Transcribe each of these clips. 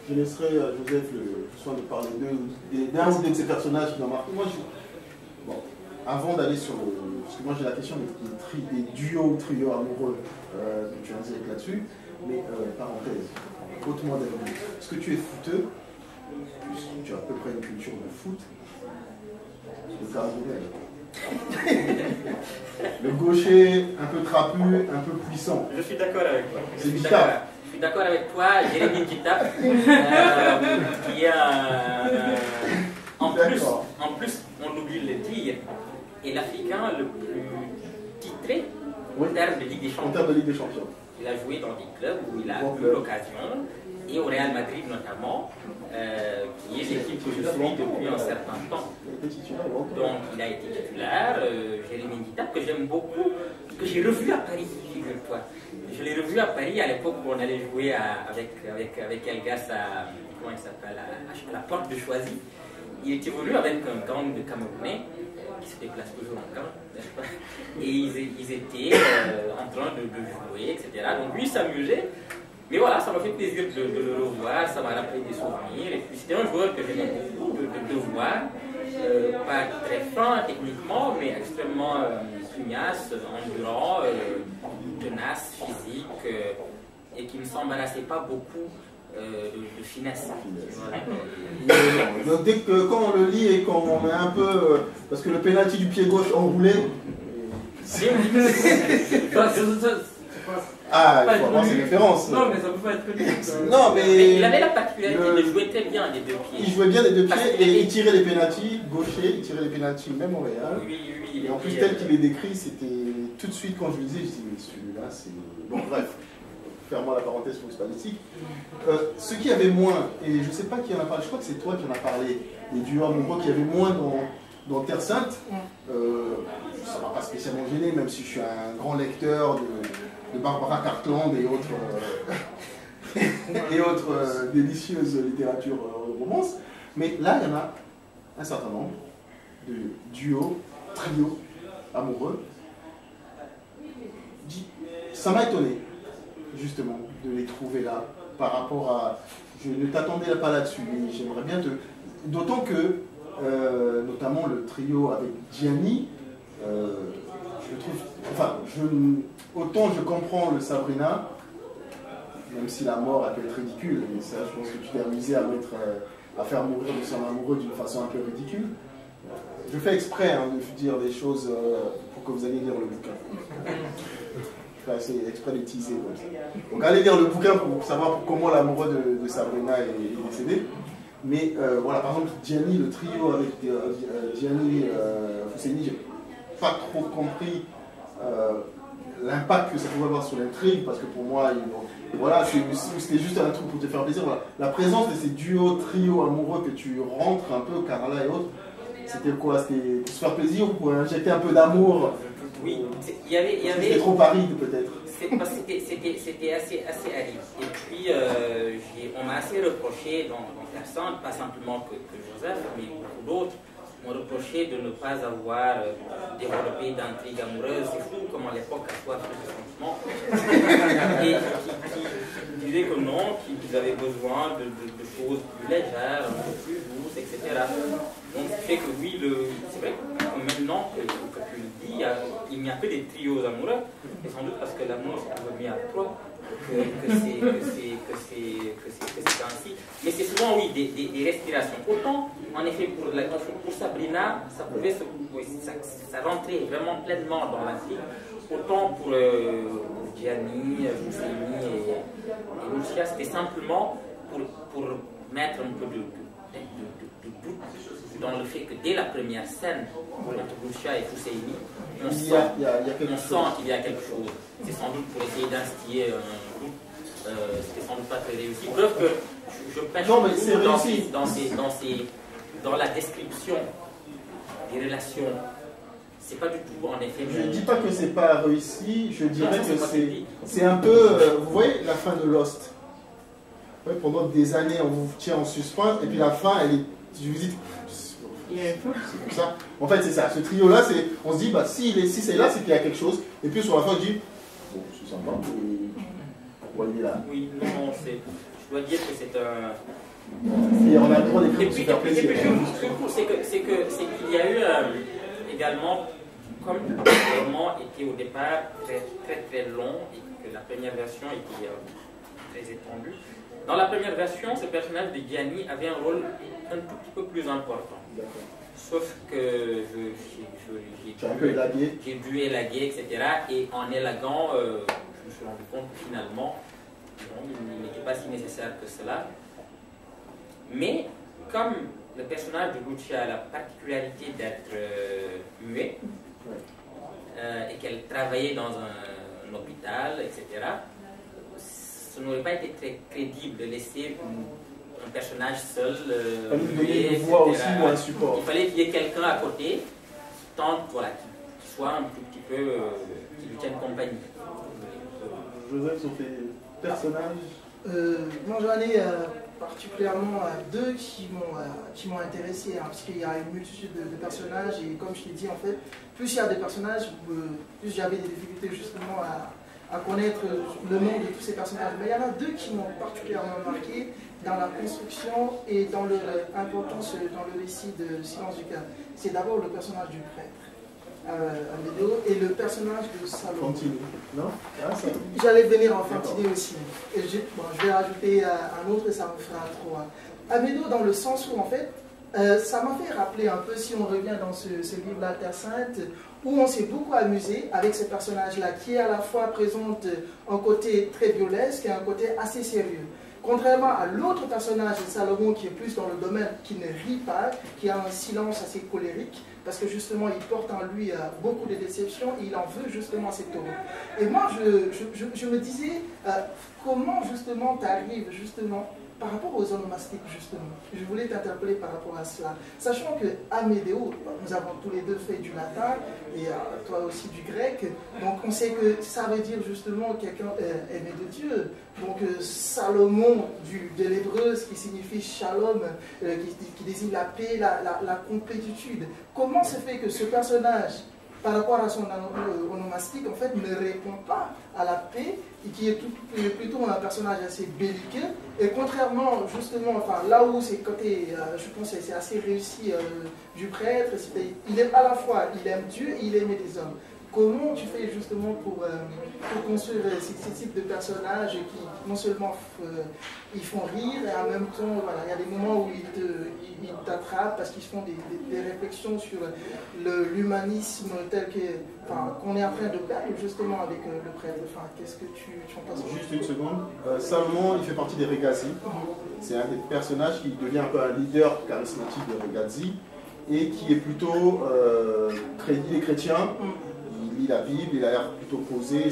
je laisserai à Joseph le soin de parler d'un ou deux de ces personnages qui m'ont marqué. Moi, bon, avant d'aller sur le... Parce que moi j'ai la question des duos ou trios amoureux que tu as direct là-dessus, mais parenthèse, hautement développé. Est-ce que tu es footeux? Tu as à peu près une culture de foot. Le Camerounais. Le gaucher, un peu trapu, un peu puissant. Je suis d'accord avec toi. C'est Guitap. Je suis d'accord avec toi, Jérémy Guitap, qui est en plus, on oublie de le dire, est l'Africain le plus titré en termes de Ligue des Champions. En termes de Ligue des Champions. Il a joué dans des clubs où il a eu l'occasion, et au Real Madrid notamment, qui est l'équipe que je suis depuis un certain temps. Donc il a été titulaire, Jérémy Guitap, que j'aime beaucoup, que j'ai revu à Paris, figure-toi. Je l'ai revu à Paris à l'époque où on allait jouer avec Elgas à, comment il s'appelle, à la porte de Choisy. Il était venu avec un gang de Camerounais qui se déplace toujours en gang, n'est-ce pas? Et ils étaient en train de jouer, etc. Donc lui, il s'amusait. Mais voilà, ça m'a fait plaisir de le revoir, ça m'a rappelé des souvenirs. Et puis c'était un joueur que j'aimais beaucoup de voir. Pas très fin techniquement, mais extrêmement pugnace, endurant, tenace, physique, et qui ne s'embarrassait pas beaucoup de finesse. Donc dès que quand on le lit et qu'on met un peu, parce que le penalty du pied gauche enroulé, ah, il faut avoir ses références. Non, mais ça peut pas être connu. Non, mais il avait la particularité de jouer très bien des deux pieds. Il jouait bien des deux pieds et il tirait les pénaltys gauchers, il tirait les pénaltys même au Real. Oui. Et en plus, tel qu'il est décrit, c'était tout de suite quand je le disais, je dis mais celui-là, c'est. Bon, bref, fermons la parenthèse footballistique. Ceux qui avaient moins, et je ne sais pas qui en a parlé, je crois que c'est toi qui en as parlé, les duos amoureux qui avaient moins dans Terre Sainte, ça ne m'a pas spécialement gêné, même si je suis un grand lecteur de Barbara Cartland et autres délicieuses littératures romances. Mais là, il y en a un certain nombre de duos, trios amoureux. Ça m'a étonné, justement, de les trouver là, par rapport à... Je ne t'attendais pas là-dessus, mais j'aimerais bien te... D'autant que, notamment le trio avec Gianni, je trouve... Enfin, autant je comprends le Sabrina, même si la mort elle peut être ridicule, mais ça, je pense que tu t'es amusé à faire mourir de son amoureux d'une façon un peu ridicule. Je fais exprès de dire des choses pour que vous alliez lire le bouquin. C'est exprès de teaser. Donc allez lire le bouquin pour savoir comment l'amoureux de Sabrina est décédé. Mais voilà, par exemple, Gianni, le trio avec Gianni Fousseini, j'ai pas trop compris l'impact que ça pouvait avoir sur l'intrigue, parce que pour moi, voilà, c'était juste un truc pour te faire plaisir. Voilà. La présence de ces duos, trios amoureux que tu rentres un peu, Carla et autres, c'était quoi? C'était pour se faire plaisir ou pour injecter un peu d'amour? Oui, il y avait... C'était trop aride peut-être. C'était assez aride. Et puis, on m'a assez reproché dans personne, pas simplement que Joseph, mais beaucoup d'autres, m'ont reproché de ne pas avoir développé d'intrigue amoureuse. C'est fou comment l'époque a soif de changement. Et qui disaient que non, qu'ils avaient besoin de choses plus légères, un peu plus douces, etc. Donc, ce qui fait que oui, c'est vrai que maintenant que tu le dis, il n'y a que des trios amoureux, et sans doute parce que l'amour s'est remis à trop, que c'est ainsi. Mais c'est souvent, oui, des respirations. Autant, en effet, pour Sabrina, ça pouvait ça rentrait vraiment pleinement dans la vie. Autant pour Gianni, Fousseini et Lucia, c'était simplement pour mettre un peu de doute dans le fait que dès la première scène entre Lucia et Fousseini, on sent qu'il y a quelque chose. C'est sans doute pour essayer d'instiller un doute. C'était sans doute pas très réussi. Preuve que je pêche dans la description des relations. C'est pas du tout, en effet. Je ne dis pas que c'est pas réussi, je dirais que c'est un peu. Vous voyez la fin de Lost? Ouais, pendant des années, on vous tient en suspens, et puis la fin, elle est. Je vous dis. C'est comme ça. En fait, c'est ça. Ce trio-là, on se dit, bah, si c'est là, c'est qu'il y a quelque chose. Et puis sur la fin, on dit, bon, c'est sympa, pourquoi il est là? Oui, non, je dois dire que c'est un... Et on a le droit d'écrire pour se faire plaisir. Et puis, surtout, c'est qu'il y a eu également, comme le roman était au départ très long, et que la première version était très étendue, dans la première version, ce personnage de Gianni avait un rôle un tout petit peu plus important. Sauf que j'ai dû élaguer, etc. Et en élaguant, je me suis rendu compte que finalement, il n'était pas si nécessaire que cela. Mais comme le personnage de Lucia a la particularité d'être muet, et qu'elle travaillait dans un hôpital, etc., ce n'aurait pas été très crédible de laisser un personnage seul. Il voix aussi ou un support. Il fallait qu'il y ait quelqu'un à côté qui soit un tout petit peu, qui lui tienne compagnie. Joseph, sur tes personnages Moi j'en ai particulièrement deux qui m'ont intéressé, hein, parce qu'il y a une multitude de personnages, et comme je l'ai dit, en fait, plus il y a des personnages, plus j'avais des difficultés justement à connaître le nom de tous ces personnages. Mais il y en a deux qui m'ont particulièrement marqué dans la construction et dans leur importance dans le récit de Silence du cœur. C'est d'abord le personnage du prêtre, Amédéo, et le personnage de Salomon. Continue, non? J'allais venir en Fantine aussi. Et je vais rajouter un autre et ça me fera trois. Amédéo dans le sens où, en fait, ça m'a fait rappeler un peu, si on revient dans ce livre-là, Terre Sainte, où on s'est beaucoup amusé avec ce personnage-là, qui à la fois présente un côté très burlesque et un côté assez sérieux. Contrairement à l'autre personnage de Salomon, qui est plus dans le domaine, qui ne rit pas, qui a un silence assez colérique, parce que justement il porte en lui beaucoup de déceptions et il en veut justement à cet taureau. Et moi je me disais, comment justement tu arrives justement par rapport aux onomastiques, justement. Je voulais t'interpeller par rapport à cela. Sachant que Amédéo, nous avons tous les deux fait du latin, et toi aussi du grec, donc on sait que ça veut dire justement quelqu'un aimé de Dieu. Donc Salomon, de l'hébreu, ce qui signifie shalom, qui désigne la paix, la complétude. Comment se fait que ce personnage, par rapport à son onomastique, en fait, ne répond pas à la paix, et qui est plutôt un personnage assez belliqueux, et contrairement, justement, enfin, là où c'est côté, je pense que c'est assez réussi du prêtre, il est à la fois, il aime Dieu et il aime les hommes. Comment tu fais justement pour construire ces types de personnages qui non seulement ils font rire, et en même temps, voilà, il y a des moments où ils t'attrapent parce qu'ils font des réflexions sur l'humanisme tel qu'on est en train de perdre justement avec le prêtre. Enfin, qu'est-ce que tu en penses? Juste une seconde. Salomon, il fait partie des Regazzi. C'est un des personnages qui devient un peu un leader charismatique des Regazzi et qui est plutôt il est chrétien. Il lit la Bible, il a l'air plutôt posé.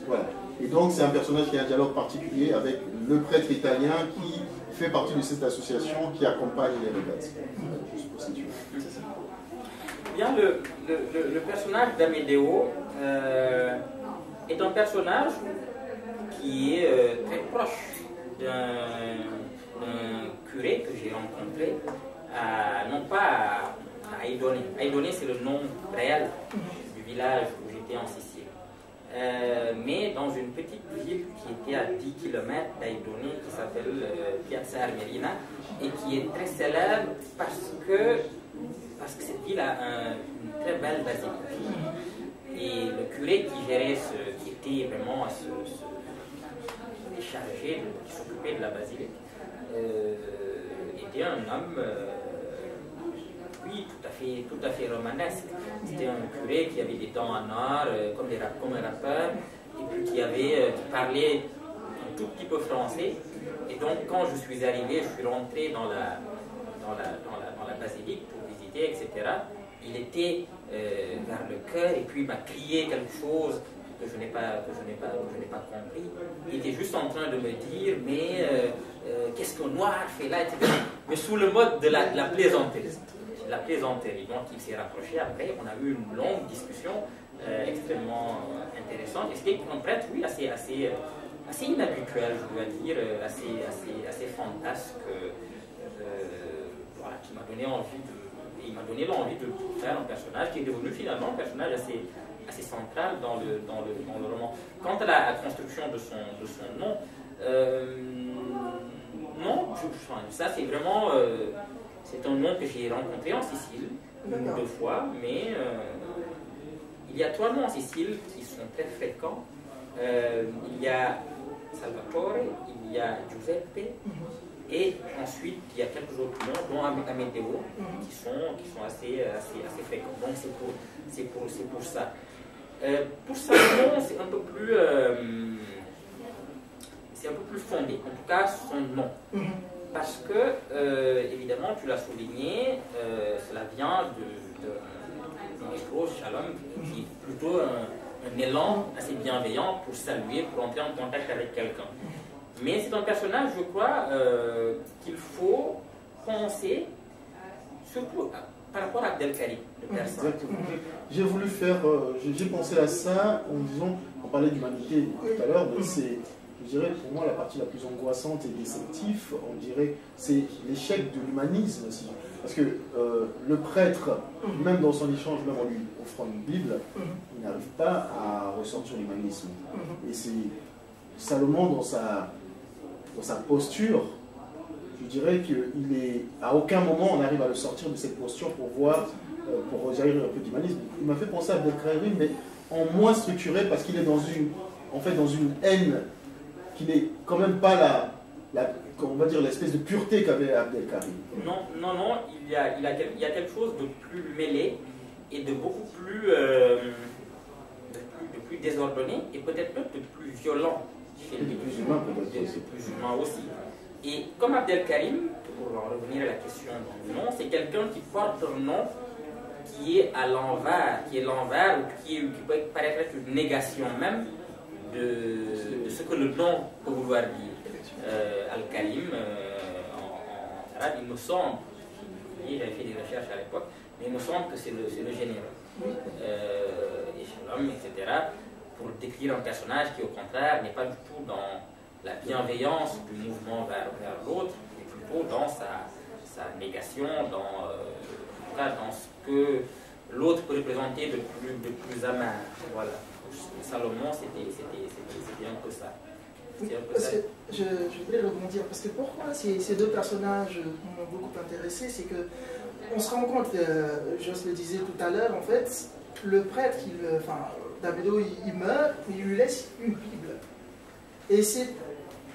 Voilà. Et donc c'est un personnage qui a un dialogue particulier avec le prêtre italien qui fait partie de cette association qui accompagne les Regazzi. Juste pour situer. Bien, le personnage d'Amédéo est un personnage qui est très proche d'un curé que j'ai rencontré, non pas à Aidoné. Aidoné, c'est le nom réel du village où j'étais en Sicile. Mais dans une petite ville qui était à 10 km d'Aidoné, qui s'appelle Piazza Armerina, et qui est très célèbre parce que cette ville a une très belle basilique. Et le curé qui gérait qui était vraiment chargé, qui s'occupait de la basilique, était un homme, oui, tout à fait romanesque. C'était un curé qui avait des dents en or, comme un rappeur, et puis qui parlait un tout petit peu français. Et donc, quand je suis arrivé, je suis rentré dans la basilique pour visiter, etc. Il était vers le cœur et puis il m'a crié quelque chose que je n'ai pas compris. Il était juste en train de me dire, mais qu'est-ce qu'un noir fait là, etc. Mais sous le mode de la plaisanterie. La plaisanterie. Donc il s'est rapproché après, on a eu une longue discussion extrêmement intéressante. Et c'était un prêtre, oui, assez inhabituel, je dois dire, assez fantasque, voilà, qui m'a donné l'envie de faire un personnage qui est devenu finalement un personnage assez central dans le roman. Quant à la construction de son nom, Non, ça c'est vraiment... c'est un nom que j'ai rencontré en Sicile, une ou deux fois, mais il y a 3 noms en Sicile qui sont très fréquents. Il y a Salvatore, il y a Giuseppe, et ensuite il y a quelques autres noms, dont Amedeo, qui sont assez fréquents. Donc c'est pour ça. Pour Salomon, c'est un peu plus fondé, en tout cas son nom. Parce que, évidemment, tu l'as souligné, cela vient d'un héros, Shalom, qui est plutôt un élan assez bienveillant pour saluer, pour entrer en contact avec quelqu'un. Mais c'est un personnage, je crois, qu'il faut penser, surtout par rapport à Abdelkarim, le personne. Exactement. J'ai voulu faire, j'ai pensé à ça en disant, on parlait d'humanité tout à l'heure, mais c'est, je dirais, pour moi, la partie la plus angoissante et déceptive, on dirait, c'est l'échec de l'humanisme aussi. Parce que le prêtre, même dans son échange, même en lui offrant une Bible, il n'arrive pas à ressortir l'humanisme. Et c'est Salomon, dans sa posture, je dirais qu'il est, à aucun moment on arrive à le sortir de cette posture pour voir, pour rejaillir un peu d'humanisme. Il m'a fait penser à Abdelkarim, mais en moins structuré, parce qu'il est dans une haine qui n'est quand même pas on va dire l'espèce de pureté qu'avait Abdelkarim. Non, il y a quelque chose de plus mêlé et de beaucoup plus, de plus désordonné et peut-être même de plus violent chez lui. De plus humain peut-être. De plus humain aussi. Et comme Abdelkarim, pour en revenir à la question du nom, c'est quelqu'un qui porte un nom qui est à l'envers, ou qui peut paraître être une négation même de ce que le nom peut vouloir dire. Al-Karim, en arabe, il me semble, j'avais fait des recherches à l'époque, mais il me semble que c'est le généreux. Et Shalom, etc., pour décrire un personnage qui, au contraire, n'est pas du tout dans la bienveillance du mouvement vers l'autre, mais plutôt dans sa négation, dans ce que l'autre peut représenter de plus amer. Voilà. Salomon, c'était un peu ça. Parce que je voulais rebondir, parce que pourquoi ces 2 personnages m'ont beaucoup intéressé, c'est que on se rend compte, Joss le disait tout à l'heure, en fait, le prêtre, Davido, il meurt, il lui laisse une Bible.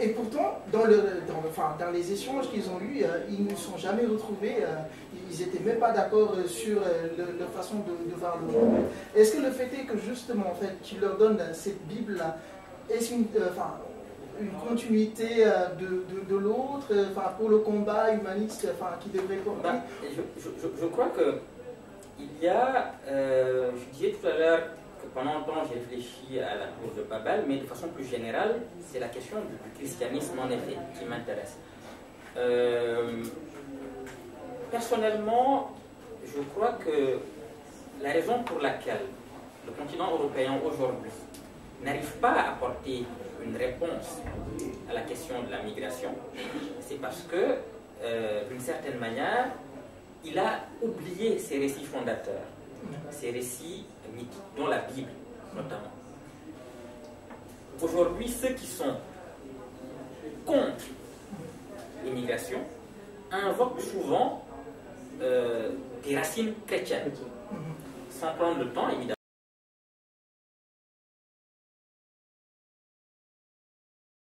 Et pourtant, dans les échanges qu'ils ont eus, ils ne sont jamais retrouvés, ils n'étaient même pas d'accord sur leur façon de voir le monde. Est-ce que le fait est que justement, en fait, qu'il leur donne cette Bible-là, est-ce une continuité de l'autre, pour le combat humaniste qui devrait porter? Je crois que il y a, je disais tout à l'heure que pendant longtemps j'ai réfléchi à la tour de Babel, mais de façon plus générale, c'est la question du christianisme en effet qui m'intéresse. Personnellement, je crois que la raison pour laquelle le continent européen aujourd'hui n'arrive pas à apporter une réponse à la question de la migration, c'est parce que, d'une certaine manière, il a oublié ses récits fondateurs, ses récits mythiques, dont la Bible notamment. Aujourd'hui, ceux qui sont contre l'immigration invoquent souvent des racines chrétiennes, sans prendre le temps, évidemment,